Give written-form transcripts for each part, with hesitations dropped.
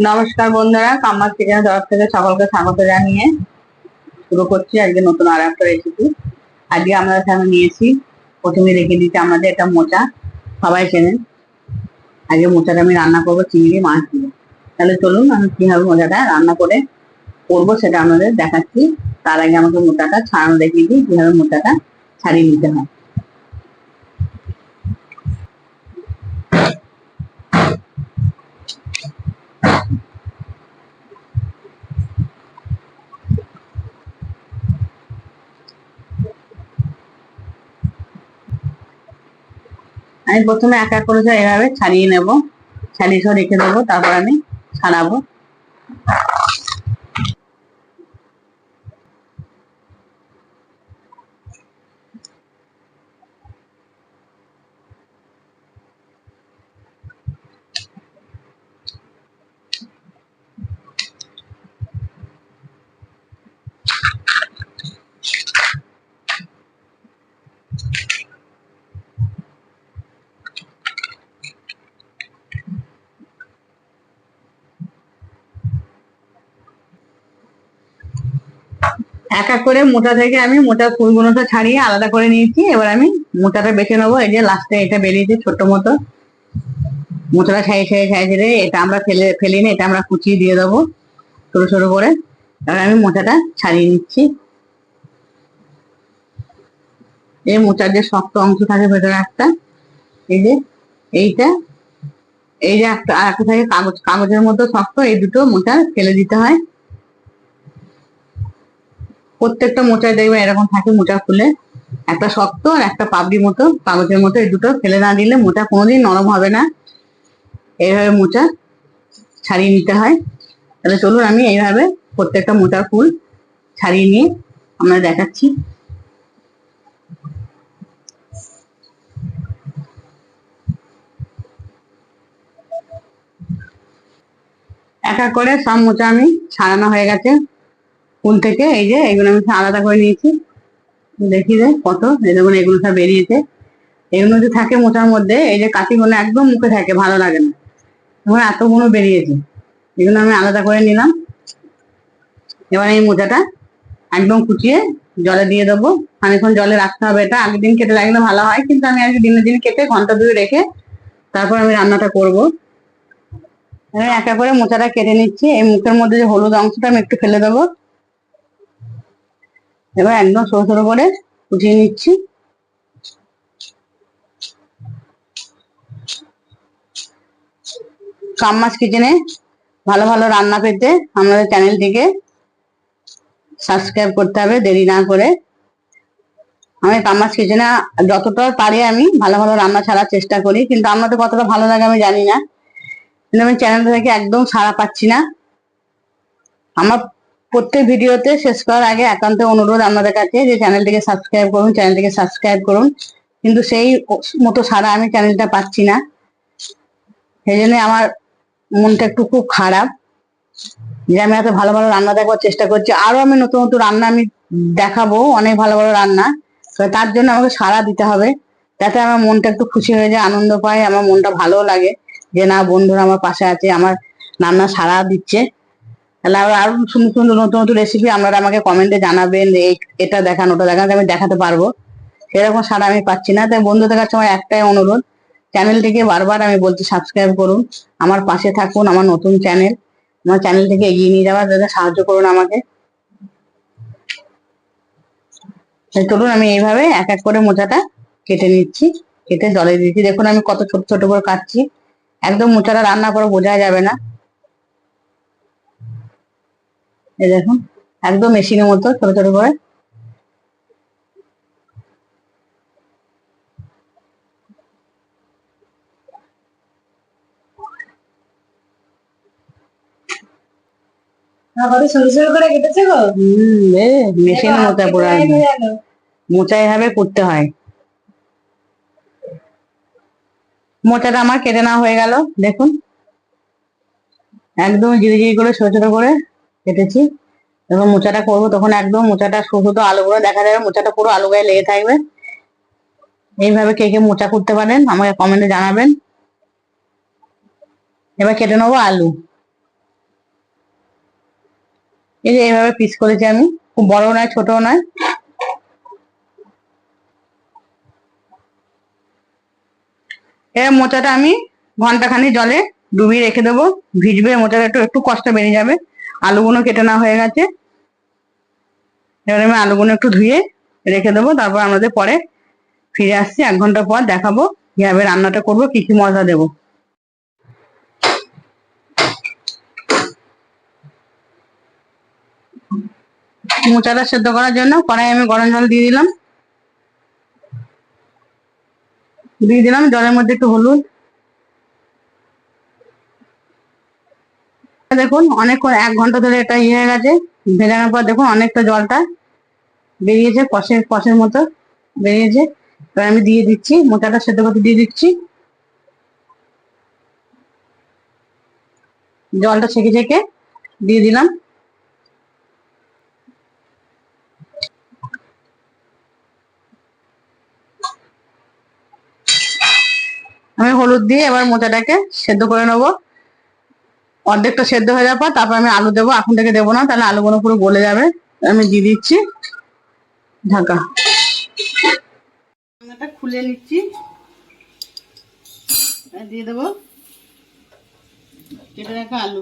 নমস্কার বন্ধুরা, কাম্মার কিচেনের তরফ থেকে সকলকে স্বাগত জানিয়ে শুরু করছি আজকে নতুন আর একটা রেসিপি। আজকে আমরা এখানে নিয়েছি, প্রথমে রেখে দিচ্ছি আমাদের এটা মোচা, সবাই চেনেন। আজকে মোচাটা আমি রান্না করবো চিংড়ি মাছ দিয়ে। তাহলে চলুন আমি কিভাবে মোচাটা রান্না করে করবো সেটা আমাদের দেখাচ্ছি। তার আগে আমাকে মোচাটা ছাড়ানো দেখিয়ে দিই, কিভাবে মোচাটা ছাড়িয়ে নিতে হয়। আমি প্রথমে এক এক করে এভাবে ছাড়িয়ে নেব, ছাড়িয়ে সব রেখে দেবো, তারপর আমি ছাড়াবো। এক এক করে মোটা থেকে আমি মোটা ফুলগুলোটা ছাড়িয়ে আলাদা করে নিয়েছি। এবার আমি মোটাটা বেছে নেবো। এই যে লাস্টে এটা বেরিয়েছে ছোট্ট মতো, মোটাটা সাইজে এটা আমরা ফেলিনি, এটা আমরা কুচিয়ে দিয়ে দেবো ছোট ছোট করে। এবার আমি মোটাটা ছাড়িয়ে নিচ্ছি। এই মোটার যে শক্ত অংশ থাকে ভেতরে একটা, এই যে এইটা, এই যে একটা আর একটা থাকে কাগজের মতো শক্ত, এই দুটো মোটা ফেলে দিতে হয়। প্রত্যেকটা মোচায় দেখবে এরকম থাকে, মোচা খুলে একটা শক্ত আর একটা পাবড়ি মতো কাগজের মতো, এই দুটো ফেলে না দিলে মোচা কোনোদিন নরম হবে না। এইভাবে মোচা ছাড়িয়ে নিতে হয়। তাহলে চলুন আমি এইভাবে প্রত্যেকটা মোচার ফুল ছাড়িয়ে নিয়ে আমরা দেখাচ্ছি। এক এক করে সব মোচা আমি ছাড়ানো হয়ে গেছে ফুল থেকে। এই যে এগুলো আমি আলাদা করে নিয়েছি, দেখি যে কত, এই দেখুন এগুলো সব বেরিয়েছে। এগুলো যে থাকে মোচার মধ্যে, এই যে কাঠিগুলো একদম মুখে থাকে, ভালো লাগে না। এবার এতগুলো বেরিয়েছে, এগুলো আমি আলাদা করে নিলাম। এবার এই মোচাটা একদম কুচিয়ে জলে দিয়ে দেবো। খানিকক্ষণ জলে রাখতে হবে। এটা আগের দিন কেটে রাখলে ভালো হয়, কিন্তু আমি আজকে দিনের দিন কেটে ঘন্টা দুই রেখে তারপর আমি রান্নাটা করব। আমি একা করে মোচাটা কেটে নিচ্ছি। এই মুখের মধ্যে যে হলুদ অংশটা আমি একটু ফেলে দেবো। এবার একদম ছোট ছোট করে কুচিয়ে নিচ্ছি। কাম্মাস কিচেনে ভালো ভালো রান্না পেতে আমাদের চ্যানেলটিকে সাবস্ক্রাইব করতে হবে দেরি না করে। আমি কাম্মাস কিচেনে যতটা পারি আমি ভালো ভালো রান্না ছাড়ার চেষ্টা করি, কিন্তু আপনাদের কতটা ভালো লাগে আমি জানি না। কিন্তু আমি চ্যানেলটা থেকে একদম সাড়া পাচ্ছি না। আমার প্রত্যেক ভিডিওতে শেষ করার আগে একান্ত অনুরোধ আপনাদের কাছে যে চ্যানেলটিকে সাবস্ক্রাইব করুন, চ্যানেলটিকে সাবস্ক্রাইব করুন। কিন্তু সেই মতো সাড়া আমি চ্যানেলটা পাচ্ছি না। সেই জন্য আমার মনটা একটু খুব খারাপ যে আমি এত ভালো ভালো রান্না দেখার চেষ্টা করছি। আরো আমি নতুন নতুন রান্না আমি দেখাবো, অনেক ভালো ভালো রান্না। তার জন্য আমাকে সাড়া দিতে হবে, যাতে আমার মনটা একটু খুশি হয়ে যায়, আনন্দ পায়, আমার মনটা ভালো লাগে যে না, বন্ধুরা আমার পাশে আছে, আমার রান্না সাড়া দিচ্ছে। তাহলে আরো সুন্দর সুন্দর নতুন নতুন রেসিপি আপনারা আমাকে কমেন্টে জানাবেন, এটা দেখান ওটা দেখান, আমি দেখাতে পারবো। সেরকম সাড়া আমি পাচ্ছি না। তাই বন্ধুদের কাছে আমার একটাই অনুরোধ, চ্যানেলটিকে বারবার আমি বলছি সাবস্ক্রাইব করুন, আমার পাশে থাকুন। আমার নতুন চ্যানেল, আমার চ্যানেলটিকে এগিয়ে নিয়ে যাওয়ার জন্য সাহায্য করুন আমাকে। চলুন আমি এইভাবে এক এক করে মোচাটা কেটে নিচ্ছি, কেটে জলে দিচ্ছি। দেখুন আমি কত ছোট ছোট করে কাটছি, একদম মোচাটা রান্না করে বোঝা যাবে না। এই দেখুন একদম মেশিনের মতো ছোট ছোট করে। মেশিনের মতো পুরো মোচা এভাবে করতে হয়। মোচাটা আমার কেটে নেওয়া হয়ে গেল। দেখুন একদম জিরি জিরি করে ছোট ছোট করে কেটেছি। যখন মোচাটা করবো তখন একদম মোচাটা শুধু আলুগুলো দেখা যাবে, মোচাটা পুরো আলু গায়ে লেগে থাকবে। এইভাবে কে কে মোচা করতে পারেন আমাকে কমেন্টে জানাবেন। এবার কেটে নেবো আলু। এই যে এইভাবে পিস করেছি আমি, খুব বড় নয় ছোটও নয়। এবার মোচাটা আমি ঘন্টাখানি জলে ডুবিয়ে রেখে দেবো, ভিজবে মোচাটা, একটু একটু কষ্ট বেড়ে যাবে। আলুগুলো কেটে নেওয়া হয়ে গেছে, এবার আমি আলুগুলো একটু ধুয়ে রেখে দেবো, তারপর আমাদের পরে ফিরে আসছি 1 ঘন্টা পর, দেখাবো কিভাবে রান্নাটা করবো, কি কি মশলা দেবো। মোচাটা সেদ্ধ করার জন্য কড়াই আমি গরম জল দিয়ে দিলাম, জলের মধ্যে একটু হলুদ। দেখুন অনেকক্ষণ 1 ঘন্টা ধরে এটা ইয়ে হয়ে গেছে, ভেজানোর পর দেখুন অনেকটা জলটা বেরিয়েছে, কষের কষের মতো বেরিয়েছে। এবার আমি দিয়ে দিচ্ছি, মোচাটা সেদ্ধ করতে দিয়ে দিচ্ছি, জলটা ছেঁকে ছেঁকে দিয়ে দিলাম। আমি হলুদ দিয়ে এবার মোচাটাকে সেদ্ধ করে নেবো। অর্ধেকটা সেদ্ধ হয়ে যাওয়ার পর তারপর আমি আলু দেবো, এখন থেকে দেবো না, তাহলে আলুগুলো পুরো গলে যাবে। আমি দিয়ে দিচ্ছি ঢাকা, খুলে নিচ্ছি, দিয়ে দেবো কেটে রাখা আলু,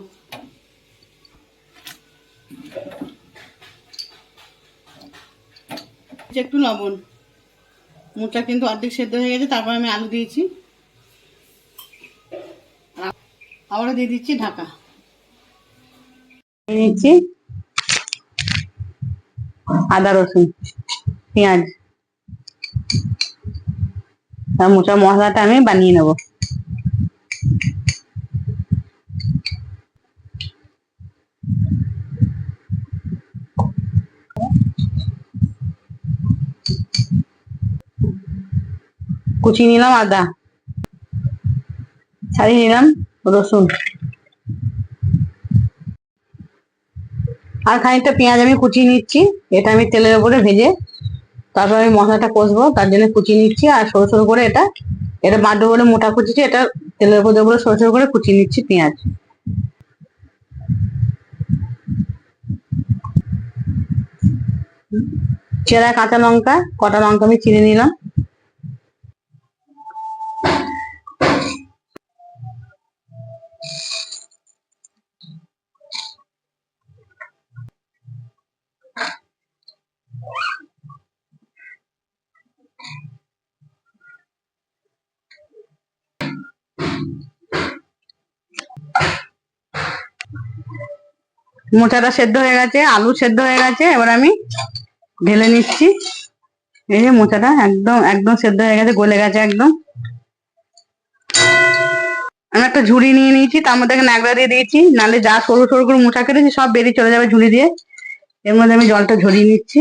একটু লবণ। মোচা কিন্তু অর্ধেক সেদ্ধ হয়ে গেছে, তারপর আমি আলু দিয়েছি, আবারও দিয়ে দিচ্ছি ঢাকা। নিচ্ছি আদা রসুন পেঁয়াজ, মোচা মশলাটা আমি বানিয়ে নেব। কুচি নিলাম আদা, ছাড়িয়ে নিলাম রসুন, আর খানিকটা পেঁয়াজ আমি কুচিয়ে নিচ্ছি। এটা আমি তেলের উপরে ভেজে তারপর আমি মশলাটা কষবো, তার জন্য কুচিয়ে নিচ্ছি। আর সরু সরু করে এটা এটা বাড্ডো বলে মোটা কুচিছি, এটা তেলের উপরে সরু সরু করে কুচিয়ে নিচ্ছি পেঁয়াজ। চেরা কাঁচা লঙ্কা, কটা লঙ্কা আমি চিনে নিলাম। মোচাটা সেদ্ধ হয়ে গেছে, আলু সেদ্ধ হয়ে গেছে, এবার আমি ঢেলে নিচ্ছি। এই যে মোচাটা একদম একদম সেদ্ধ হয়ে গেছে, গলে গেছে একদম। আমি একটা ঝুড়ি নিয়ে নিয়েছি, তার মধ্যে ন্যাকড়া দিয়ে দিয়েছি, নাহলে যা সরু সরু করে মোচা কেটেছি সব বেরিয়ে চলে যাবে ঝুড়ি দিয়ে। এর মধ্যে আমি জলটা ঝরিয়ে নিচ্ছি।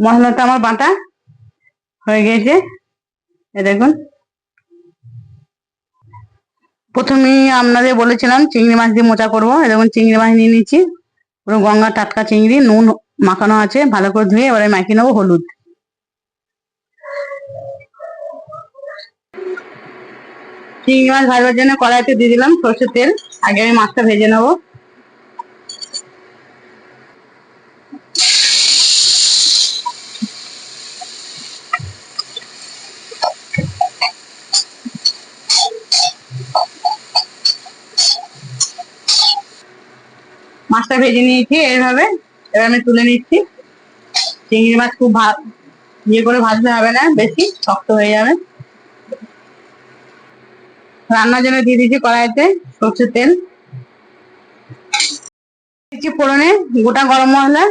মশলাটা আমার বাটা হয়ে গেছে, এ দেখুন। প্রথমেই আপনাদের বলেছিলাম চিংড়ি মাছ দিয়ে মোচা করবো, দেখুন চিংড়ি মাছ নিয়ে নিচ্ছি, পুরো গঙ্গা টাটকা চিংড়ি, নুন মাখানো আছে, ভালো করে ধুয়ে এবারে মাখিয়ে নেবো হলুদ। চিংড়ি মাছ ভাজবার জন্য কড়াইতে দিয়ে দিলাম সরষের তেল, আগে আমি মাছটা ভেজে নেবো। মাছটা ভেজে নিয়েছি এইভাবে, এবার আমি তুলে নিচ্ছি। চিংড়ি মাছ খুব ইয়ে করে ভাজতে হবে না, বেশি শক্ত হয়ে যাবে। রান্নার জন্য দিয়ে দিচ্ছি কড়াইতে সরষের তেল, দিচ্ছি ফোড়নে গোটা গরম মশলা,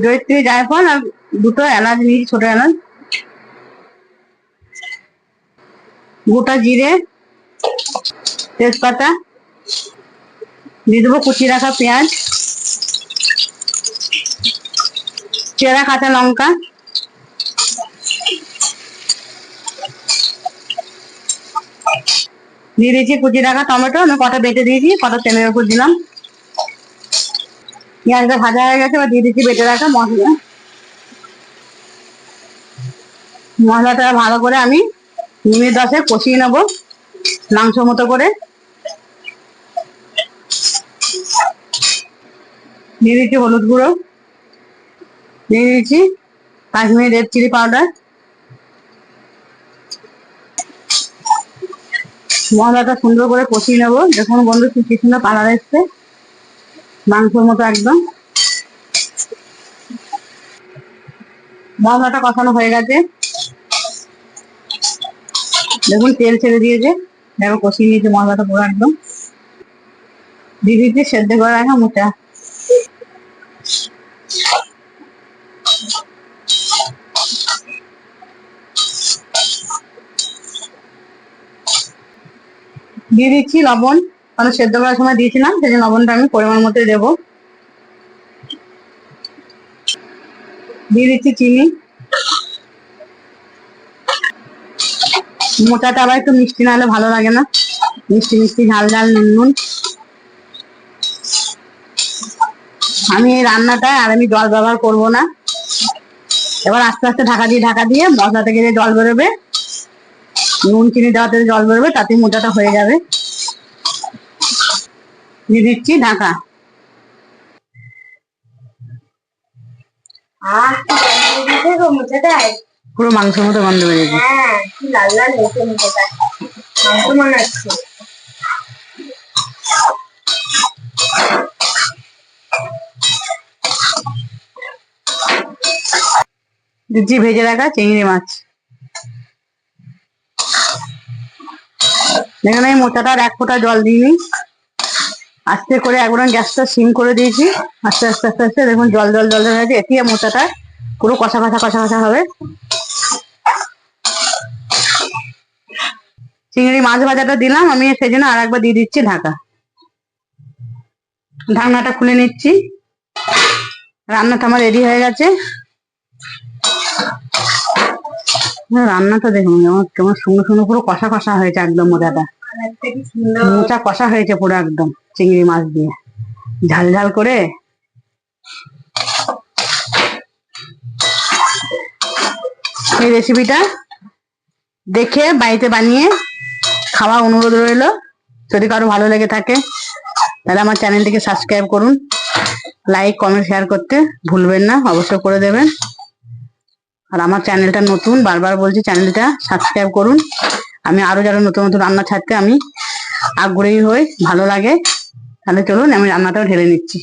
জয়িত্রী জায়ফল আর দুটো এলাচ নিয়েছি, ছোট এলাচ, গোটা জিরে, তেজপাতা, দিয়ে দেবো কুচি রাখা পেঁয়াজ, চেরা কাঁচা লঙ্কা, দিয়ে দিয়েছি কুচি রাখা টমেটো, আমি কটা বেটে দিয়েছি, কটা তেলের উপর দিলাম। পেঁয়াজটা ভাজা হয়ে গেছে, এবার দিয়ে দিচ্ছি বেটে রাখা মশলা। মশলাটা ভালো করে আমি মিনিট 10 কষিয়ে নেবো মাংস মতো করে। দিয়ে দিচ্ছি হলুদ গুঁড়ো, দিয়ে দিচ্ছি কাশ্মীরি রেড চিলি পাউডার। মশলাটা সুন্দর করে কষিয়ে নেবো। দেখুন বন্ধু কি সুন্দর কালার এসছে, মাংসের মতো একদম। মশলাটা কষানো হয়ে গেছে, দেখুন তেল ছেড়ে দিয়েছে। দেখো কষিয়ে নিয়েছে মশলাটা পুরো একদম। দিয়ে দিচ্ছি সেদ্ধ করে রাখা মোটা। দিয়ে দিচ্ছি লবণ, কারণ সেদ্ধ করার সময় দিয়েছিলাম, সেই জন্য লবণটা আমি পরিমাণ মতো দেবো। দিয়ে দিচ্ছি চিনি। মোটাটা আবার একটু মিষ্টি না হলে ভালো লাগে না, মিষ্টি মিষ্টি ঝাল ঝাল নুন নুন। আমি এই রান্নাটায় আর আমি জল ব্যবহার করব না। এবার আস্তে আস্তে ঢাকা দিয়ে মশলা থেকে যে জল বেরোবে, নুন চিনি দেওয়াতে জল বেরোবে, তাতে মোটাটা হয়ে যাবে। দিয়ে দিচ্ছি ঢাকা। পুরো মাংসের মতো গন্ধ বেরিয়েছে। হ্যাঁ, কি লাল লাল হয়েছে মোচাটা, মাংস মনে হচ্ছে। দিচ্ছি ভেজে রাখা চিংড়ি মাছ। এখানে এই মোচাটার এক ফোঁটা জল দিইনি, আস্তে করে একবার গ্যাসটা সিম করে দিয়েছি। আস্তে আস্তে আস্তে আস্তে দেখুন জল জল জল হয়ে গেছে। এটি মোচাটা পুরো কষা কষা কষা কষা হবে। চিংড়ি মাছ ভাজাটা দিলাম আমি, সেই জন্য আর একবার দিয়ে দিচ্ছি ঢাকা। ঢাকনাটা খুলে নিচ্ছি। রান্নাটা আমার রেডি হয়ে গেছে। রান্নাটা দেখুন কেমন সুন্দর সুন্দর পুরো কষা কষা হয়েছে একদম। মোচা কষা হয়েছে পুরো একদম চিংড়ি মাছ দিয়ে ঝাল ঝাল করে। এই রেসিপিটা দেখে বাড়িতে বানিয়ে খাওয়া অনুরোধ রইল। যদি কারো ভালো লেগে থাকে তাহলে আমার চ্যানেলটিকে সাবস্ক্রাইব করুন, লাইক কমেন্ট শেয়ার করতে ভুলবেন না, অবশ্যই করে দেবেন। আর আমার চ্যানেলটা নতুন, বারবার বলছি চ্যানেলটা সাবস্ক্রাইব করুন। আমি আরো যারা নতুন নতুন রান্না ছাড়তে আমি আগ্রহী হই, ভালো লাগে। তাহলে চলুন আমি রান্নাটাও ঢেলে নিচ্ছি।